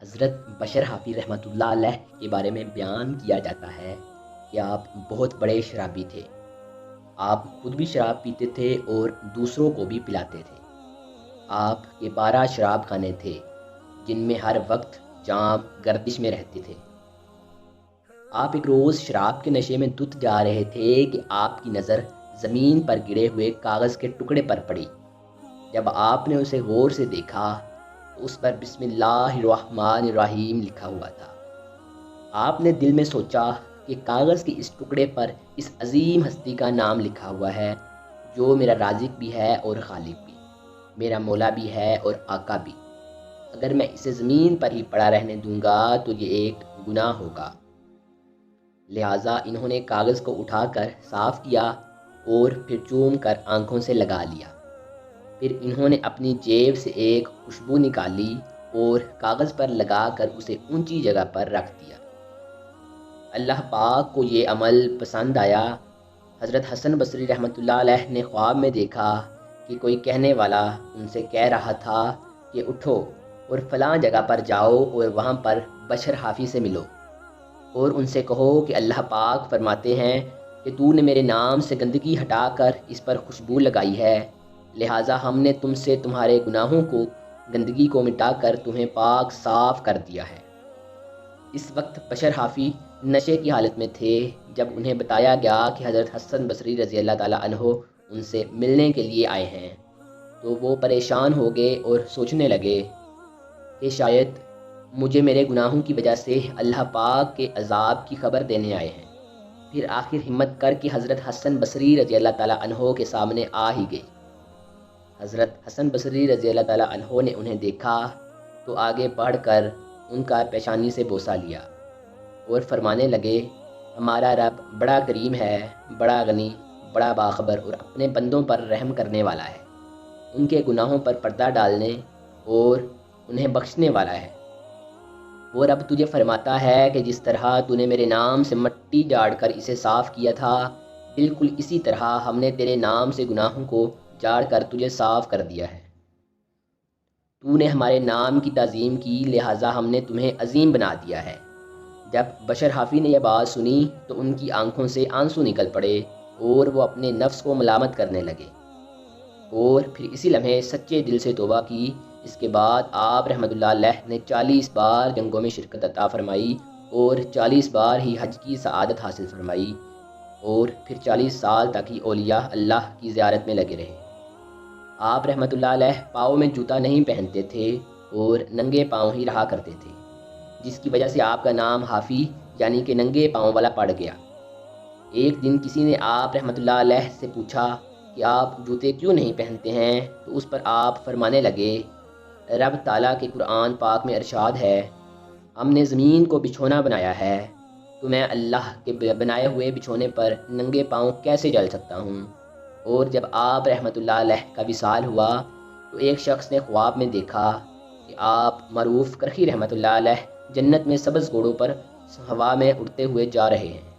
حضرت بشر حافظ رحمۃ اللہ علیہ کے بارے میں بیان کیا جاتا ہے کہ آپ بہت بڑے شرابی تھے۔ آپ خود بھی شراب پیتے تھے اور دوسروں کو بھی پلاتے تھے۔ آپ کے 12 شراب خانے تھے جن میں ہر وقت جام گردش میں رہتے تھے۔ آپ ایک روز شراب کے نشے میں دھت جا رہے تھے کہ آپ کی نظر زمین پر گرے ہوئے کاغذ کے ٹکڑے پر پڑی۔ جب آپ نے اسے غور سے دیکھا تو اس پر بسم اللہ الرحمن الرحیم لکھا ہوا تھا۔ آپ نے دل میں سوچا کہ کاغذ کے اس ٹکڑے پر اس عظیم ہستی کا نام لکھا ہوا ہے جو میرا رازق بھی ہے اور خالق بھی، میرا مولا بھی ہے اور آقا بھی۔ اگر میں اسے زمین پر ہی پڑا رہنے دوں گا تو یہ ایک گناہ ہوگا۔ لہٰذا انہوں نے کاغذ کو اٹھا کر صاف کیا اور پھر چوم کر آنکھوں سے لگا لیا۔ پھر انہوں نے اپنی جیب سے ایک خوشبو نکالی اور کاغذ پر لگا کر اسے اونچی جگہ پر رکھ دیا۔ اللہ پاک کو یہ عمل پسند آیا۔ حضرت حسن بصری رحمۃ اللہ علیہ نے خواب میں دیکھا کہ کوئی کہنے والا ان سے کہہ رہا تھا کہ اٹھو اور فلاں جگہ پر جاؤ اور وہاں پر بشر حافظ سے ملو اور ان سے کہو کہ اللہ پاک فرماتے ہیں کہ تو نے میرے نام سے گندگی ہٹا کر اس پر خوشبو لگائی ہے، لہٰذا ہم نے تم سے تمہارے گناہوں کو، گندگی کو مٹا کر تمہیں پاک صاف کر دیا ہے۔ اس وقت بشر حافظ نشے کی حالت میں تھے۔ جب انہیں بتایا گیا کہ حضرت حسن بصری رضی اللہ تعالیٰ عنہ ان سے ملنے کے لیے آئے ہیں تو وہ پریشان ہو گئے اور سوچنے لگے کہ شاید مجھے میرے گناہوں کی وجہ سے اللہ پاک کے عذاب کی خبر دینے آئے ہیں۔ پھر آخر ہمت کر کے حضرت حسن بصری رضی اللہ تعالیٰ عنہ کے سامنے آ ہی گئے۔ حضرت حسن بصری رضی اللہ تعالیٰ عنہ نے انہیں دیکھا تو آگے بڑھ کر ان کا پیشانی سے بوسہ لیا اور فرمانے لگے، ہمارا رب بڑا کریم ہے، بڑا غنی، بڑا باخبر اور اپنے بندوں پر رحم کرنے والا ہے، ان کے گناہوں پر پردہ ڈالنے اور انہیں بخشنے والا ہے۔ وہ رب تجھے فرماتا ہے کہ جس طرح تو نے میرے نام سے مٹی جاڑ کر اسے صاف کیا تھا، بالکل اسی طرح ہم نے تیرے نام سے گناہوں کو جاڑ کر تجھے صاف کر دیا ہے۔ تو نے ہمارے نام کی تعظیم کی، لہٰذا ہم نے تمہیں عظیم بنا دیا ہے۔ جب بشر حافظ نے یہ بات سنی تو ان کی آنکھوں سے آنسو نکل پڑے اور وہ اپنے نفس کو ملامت کرنے لگے اور پھر اسی لمحے سچے دل سے توبہ کی۔ اس کے بعد آپ رحمۃ اللہ علیہ نے 40 بار جنگوں میں شرکت عطا فرمائی اور 40 بار ہی حج کی سعادت حاصل فرمائی اور پھر 40 سال تک ہی اولیاء اللہ کی زیارت میں لگے رہے۔ آپ رحمۃ اللہ علیہ پاؤں میں جوتا نہیں پہنتے تھے اور ننگے پاؤں ہی رہا کرتے تھے، جس کی وجہ سے آپ کا نام حافظ یعنی کہ ننگے پاؤں والا پڑ گیا۔ ایک دن کسی نے آپ رحمۃ اللہ علیہ سے پوچھا کہ آپ جوتے کیوں نہیں پہنتے ہیں تو اس پر آپ فرمانے لگے، رب تعالیٰ کے قرآن پاک میں ارشاد ہے، ہم نے زمین کو بچھونا بنایا ہے تو میں اللہ کے بنائے ہوئے بچھونے پر ننگے پاؤں کیسے چل سکتا ہوں۔ اور جب آپ رحمۃ اللہ علیہ کا وصال ہوا تو ایک شخص نے خواب میں دیکھا کہ آپ معروف کرخی رحمۃ اللہ علیہ جنت میں سبز گھوڑوں پر ہوا میں اڑتے ہوئے جا رہے ہیں۔